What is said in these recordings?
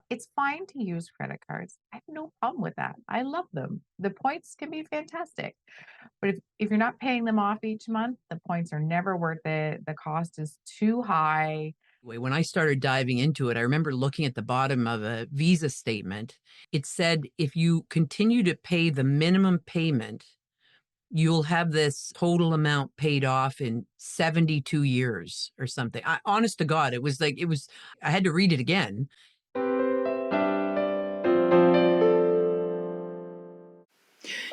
It's fine to use credit cards. I have no problem with that. I love them. The points can be fantastic. But if you're not paying them off each month, the points are never worth it. The cost is too high. When I started diving into it, I remember looking at the bottom of a Visa statement. It said if you continue to pay the minimum payment, you'll have this total amount paid off in 72 years or something. Honest to God, I had to read it again.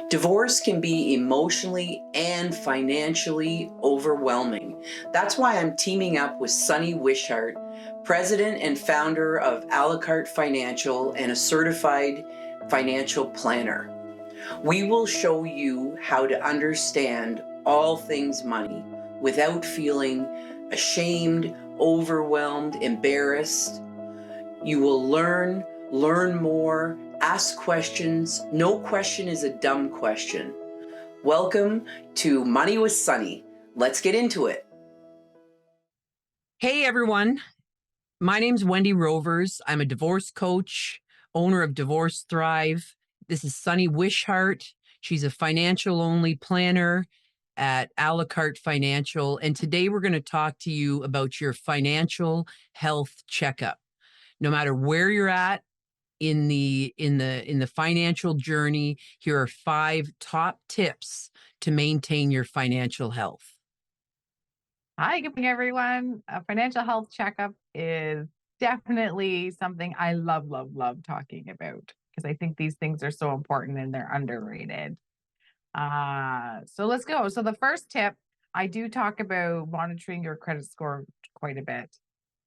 Divorce can be emotionally and financially overwhelming. That's why I'm teaming up with Sunny Wishart, president and founder of a la carte Financial and a certified financial planner. We will show you how to understand all things money without feeling ashamed, overwhelmed, embarrassed. You will learn more, ask questions. No question is a dumb question. Welcome to Money with Sunny. Let's get into it. Hey, everyone. My name's Wendy Rovers. I'm a divorce coach, owner of Divorce Thrive. This is Sunny Wishart. She's a financial only planner at a la carte Financial. And today we're going to talk to you about your financial health checkup. No matter where you're at in the financial journey, here are 5 top tips to maintain your financial health. Hi, good morning, everyone. A financial health checkup is definitely something I love, love, love talking about because I think these things are so important and they're underrated. So let's go. So the first tip, I do talk about monitoring your credit score quite a bit.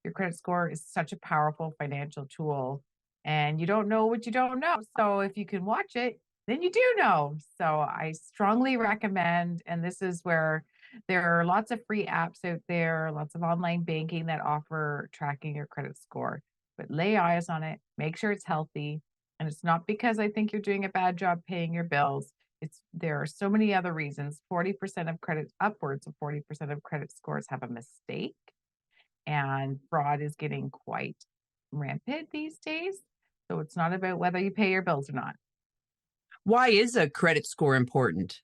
Your credit score is such a powerful financial tool, and you don't know what you don't know. So if you can watch it, then you do know. So I strongly recommend, and this is where there are lots of free apps out there, lots of online banking that offer tracking your credit score. But lay eyes on it, make sure it's healthy. And it's not because I think you're doing a bad job paying your bills. It's there are so many other reasons. 40% of credit, upwards of 40% of credit scores have a mistake, and fraud is getting quite rampant these days. So it's not about whether you pay your bills or not. Why is a credit score important?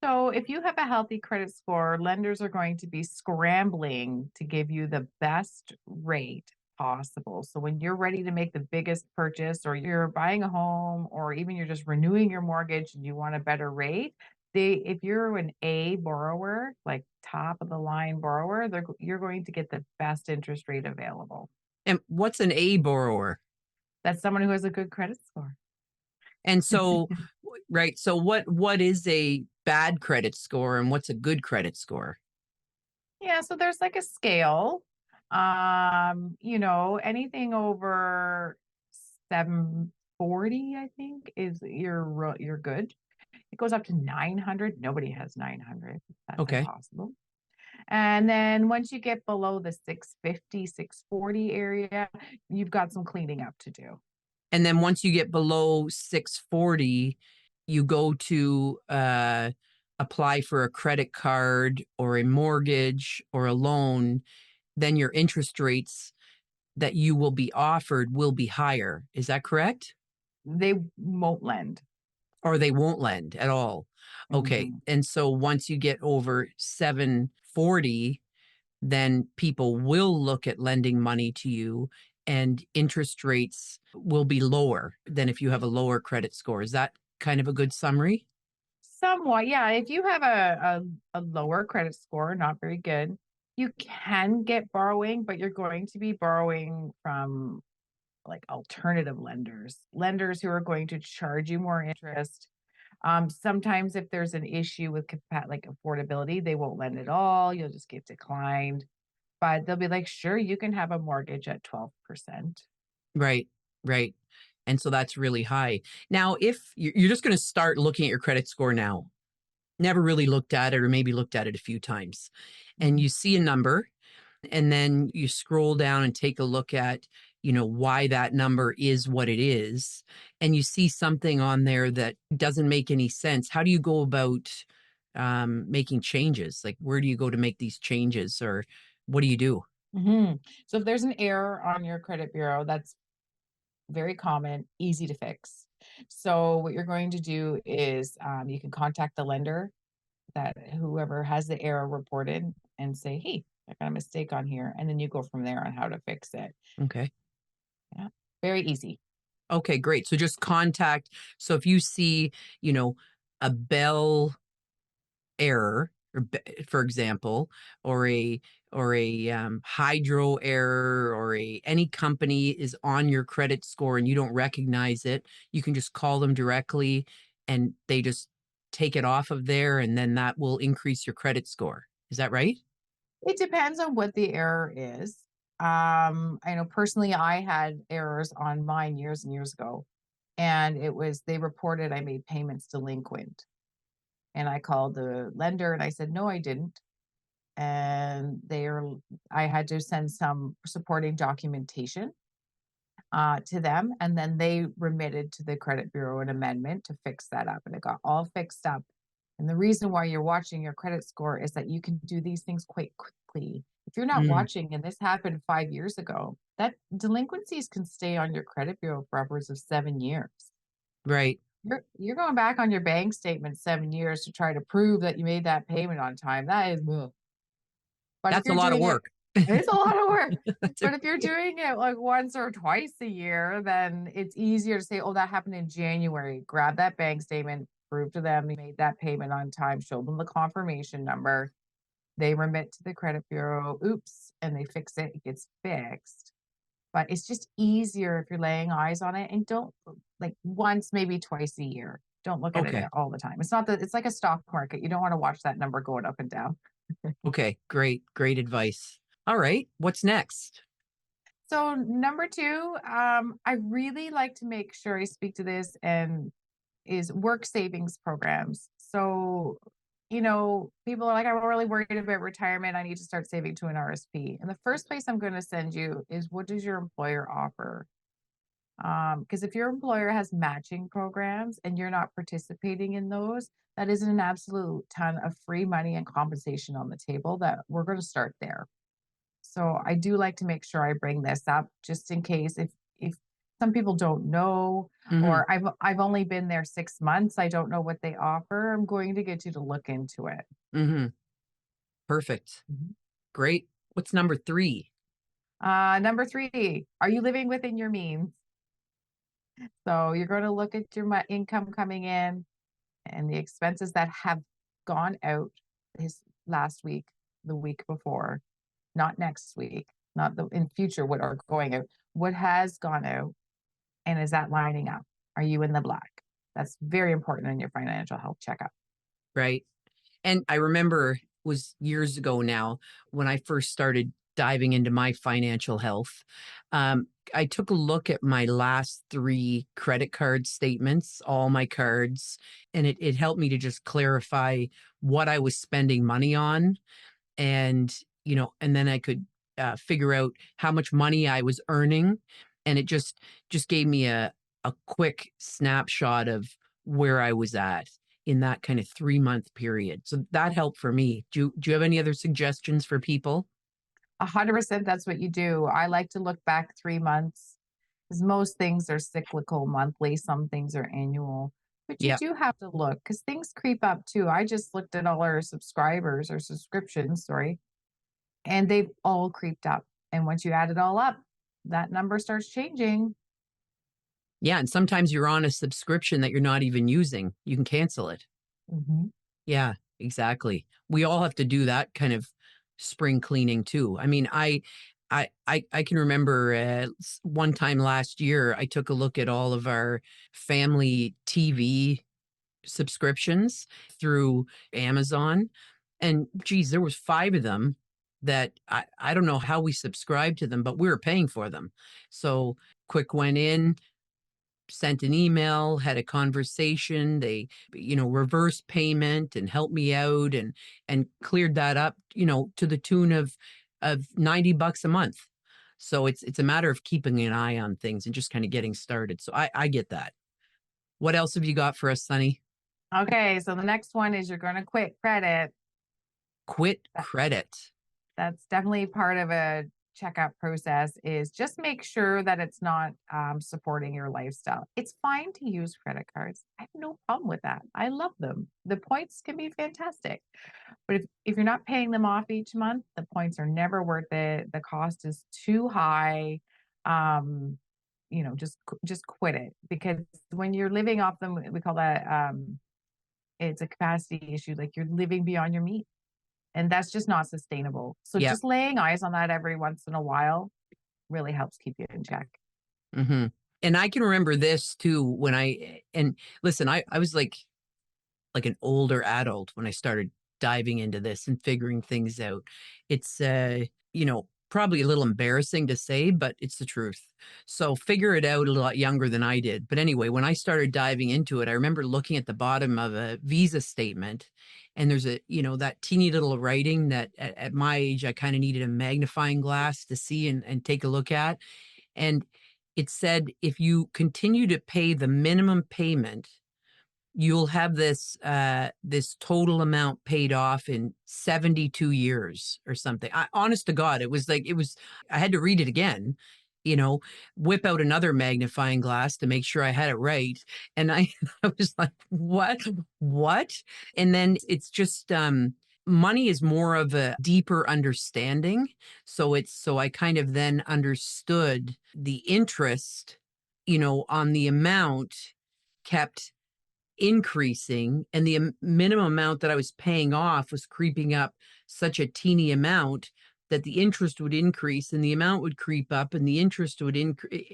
So if you have a healthy credit score, lenders are going to be scrambling to give you the best rate possible. So when you're ready to make the biggest purchase, or you're buying a home, or even you're just renewing your mortgage and you want a better rate, if you're an A borrower, like top of the line borrower, you're going to get the best interest rate available. And what's an A borrower? That's someone who has a good credit score. And so, right. So what is a bad credit score and what's a good credit score? Yeah, so there's like a scale. Anything over 740, I think, is you're good. It goes up to 900. Nobody has 900. That's Okay. impossible. And then once you get below the 650, 640 area, you've got some cleaning up to do. And then once you get below 640, you go to apply for a credit card or a mortgage or a loan, then your interest rates that you will be offered will be higher. Is that correct? They won't lend. Or they won't lend at all. Okay. Mhm. And so once you get over 740, then people will look at lending money to you and interest rates will be lower than if you have a lower credit score. Is that kind of a good summary? Somewhat, yeah. If you have a lower credit score, not very good, you can get borrowing, but you're going to be borrowing from like alternative lenders who are going to charge you more interest. Sometimes if there's an issue with like affordability, they won't lend at all. You'll just get declined. But they'll be like, sure, you can have a mortgage at 12%. Right, right. And so that's really high. Now, if you're just going to start looking at your credit score now, never really looked at it or maybe looked at it a few times, and Mhm. you see a number and then you scroll down and take a look at why that number is what it is, and you see something on there that doesn't make any sense. How do you go about making changes? Like, where do you go to make these changes, or what do you do? So if there's an error on your credit bureau, that's very common, easy to fix. So what you're going to do is you can contact the lender, that whoever has the error reported, and say, hey, I got a mistake on here. And then you go from there on how to fix it. Okay. Yeah. Very easy. Okay, great. So just contact. So if you see, a bell error, or for example, or a hydro error, or any company is on your credit score and you don't recognize it, you can just call them directly and they just take it off of there, and then that will increase your credit score. Is that right? It depends on what the error is. I know personally I had errors on mine years and years ago, and they reported I made payments delinquent. And I called the lender and I said, no, I didn't. And I had to send some supporting documentation to them. And then they remitted to the credit bureau an amendment to fix that up. And it got all fixed up. And the reason why you're watching your credit score is that you can do these things quite quickly. If you're not Mm, watching, and this happened 5 years ago, that delinquencies can stay on your credit bureau for upwards of 7 years. right. You're going back on your bank statement 7 years to try to prove that you made that payment on time. That is, ugh. But if That's a you're lot of doing it, work. it's a lot of work. That's But if you're doing it like once or twice a year, then it's easier to say, oh, that happened in January. Grab that bank statement, prove to them you made that payment on time, show them the confirmation number. They remit to the credit bureau. Oops. And they fix it. It gets fixed. But it's just easier if you're laying eyes on it, and don't, like, once, maybe twice a year. Don't look at it Okay. all the time. It's like a stock market. You don't want to watch that number going up and down. Okay. Great. Great advice. All right. What's next? So number two, I really like to make sure I speak to this, and is work savings programs. So, people are like, I'm really worried about retirement. I need to start saving to an RSP. And the first place I'm going to send you is, what does your employer offer? Because if your employer has matching programs and you're not participating in those, that is an absolute ton of free money and compensation on the table, that we're going to start there. So I do like to make sure I bring this up, just in case, if some people don't know, Hmm. or I've only been there 6 months, I don't know what they offer. I'm going to get you to look into it. Hmm. Perfect. Mhm. Great. What's number 3? Number three, are you living within your means? So you're going to look at your income coming in and the expenses that have gone out this last week, the week before, not next week, not the in future, what are going out, what has gone out, and is that lining up? Are you in the black? That's very important in your financial health checkup. Right. And I remember it was years ago now when I first started diving into my financial health. I took a look at my last 3 credit card statements, all my cards, and it helped me to just clarify what I was spending money on. And, and then I could figure out how much money I was earning. And it just gave me a quick snapshot of where I was at in that kind of 3-month period. So that helped for me. Do you have any other suggestions for people? 100%, that's what you do. I like to look back 3 months, because most things are cyclical monthly, some things are annual. But you Yeah. do have to look, because things creep up too. I just looked at all our subscribers or subscriptions, sorry, and they've all creeped up. And once you add it all up, that number starts changing. Yeah. And sometimes you're on a subscription that you're not even using. You can cancel it. Mhm. Yeah, exactly. We all have to do that kind of spring cleaning too. I mean, I can remember one time last year, I took a look at all of our family TV subscriptions through Amazon, and geez, there was 5 of them that I don't know how we subscribed to them, but we were paying for them. So quick went in, sent an email, had a conversation. They, reverse payment and helped me out, and cleared that up, to the tune of $90 a month. So it's a matter of keeping an eye on things and just kind of getting started. So I get that. What else have you got for us, Sunny? Okay, so the next one is, you're going to quit credit. Quit credit. That's definitely part of a checkup process is just make sure that it's not supporting your lifestyle. It's fine to use credit cards. I have no problem with that. I love them. The points can be fantastic. But if you're not paying them off each month, the points are never worth it. The cost is too high. Um, just quit it, because when you're living off them, we call that it's a capacity issue. Like you're living beyond your means. And that's just not sustainable. So Yeah. just laying eyes on that every once in a while really helps keep you in check. Mm-hmm. And I can remember this too when and listen, I was like an older adult when I started diving into this and figuring things out. It's probably a little embarrassing to say, but it's the truth. So figure it out a lot younger than I did. But anyway, when I started diving into it, I remember looking at the bottom of a Visa statement, and there's that teeny little writing that at my age I kind of needed a magnifying glass to see and take a look at. And it said, if you continue to pay the minimum payment, you'll have this total amount paid off in 72 years or something. Honest to God, I had to read it again, whip out another magnifying glass to make sure I had it right. And I was like, what? And then it's just, money is more of a deeper understanding. So I kind of then understood the interest, on the amount kept increasing, and the minimum amount that I was paying off was creeping up such a teeny amount that the interest would increase and the amount would creep up, and the interest would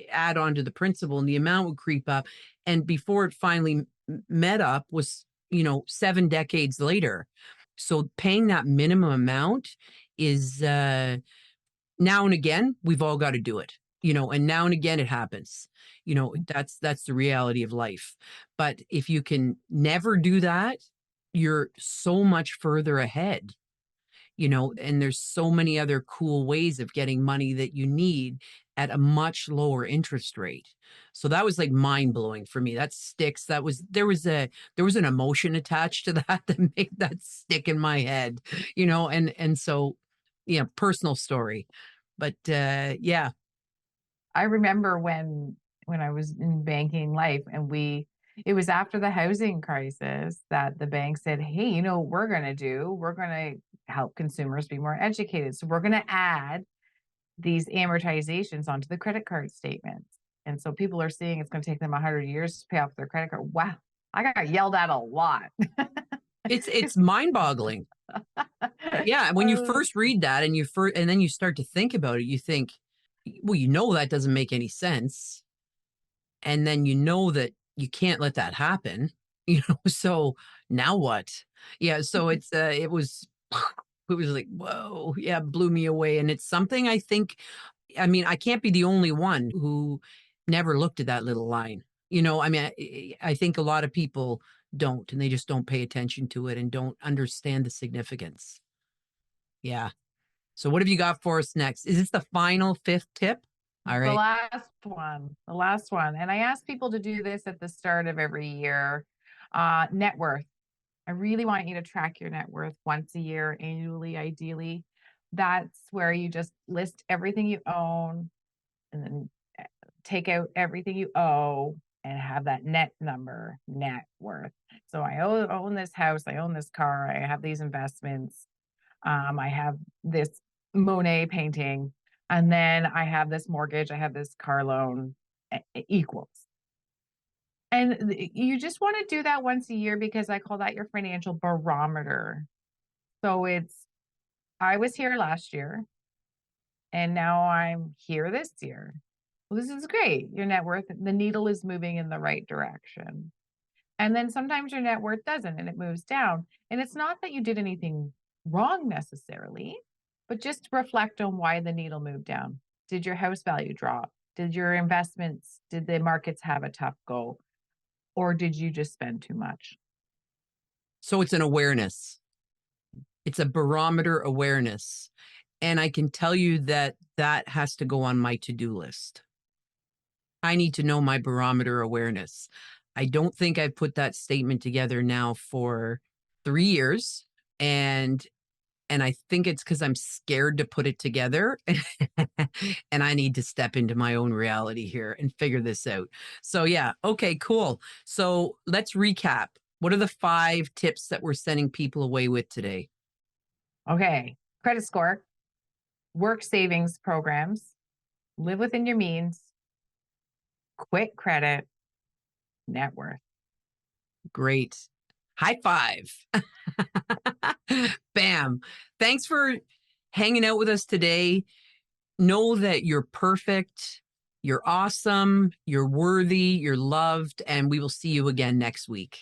add on to the principal and the amount would creep up. And before it finally met up was, 7 decades later. So paying that minimum amount is, now and again, we've all got to do it, and now and again it happens. That's the reality of life. But if you can never do that, you're so much further ahead, and there's so many other cool ways of getting money that you need at a much lower interest rate. So that was like mind blowing for me. That sticks. There was an emotion attached to that that made that stick in my head, and so, personal story. But yeah. I remember when I was in banking life, and it was after the housing crisis that the bank said, hey, we're going to help consumers be more educated. So we're going to add these amortizations onto the credit card statements. And so people are seeing it's going to take them 100 years to pay off their credit card. Wow. I got yelled at a lot. It's mind-boggling. Yeah, when you first read that and then you start to think about it, you think, well, that doesn't make any sense. And then that you can't let that happen, so now what? Yeah, so it was like, whoa, yeah, blew me away. And it's something I think, I can't be the only one who never looked at that little line. I think a lot of people don't, and they just don't pay attention to it and don't understand the significance. Yeah. So what have you got for us next? Is this the final 5th tip? All right. The last one. And I ask people to do this at the start of every year. Net worth. I really want you to track your net worth once a year, annually, ideally. That's where you just list everything you own and then take out everything you owe and have that net number, net worth. So I own this house, I own this car, I have these investments, I have this Monet painting, and then I have this mortgage, I have this car loan, equals. And you just want to do that once a year, because I call that your financial barometer. So I was here last year and now I'm here this year. Well, this is great. Your net worth, the needle is moving in the right direction. And then sometimes your net worth doesn't, and it moves down. And it's not that you did anything wrong necessarily, but just reflect on why the needle moved down. Did your house value drop? Did your investments, did the markets have a tough go? Or did you just spend too much? So it's an awareness. It's a barometer awareness. And I can tell you that has to go on my to-do list. I need to know my barometer awareness. I don't think I've put that statement together now for 3 years. And And I think it's because I'm scared to put it together. And I need to step into my own reality here and figure this out. So, yeah. Okay, cool. So let's recap. What are the 5 tips that we're sending people away with today? Okay. Credit score, work savings programs, live within your means, quit credit, net worth. Great. High five. Bam. Thanks for hanging out with us today. Know that you're perfect, you're awesome, you're worthy, you're loved, and we will see you again next week.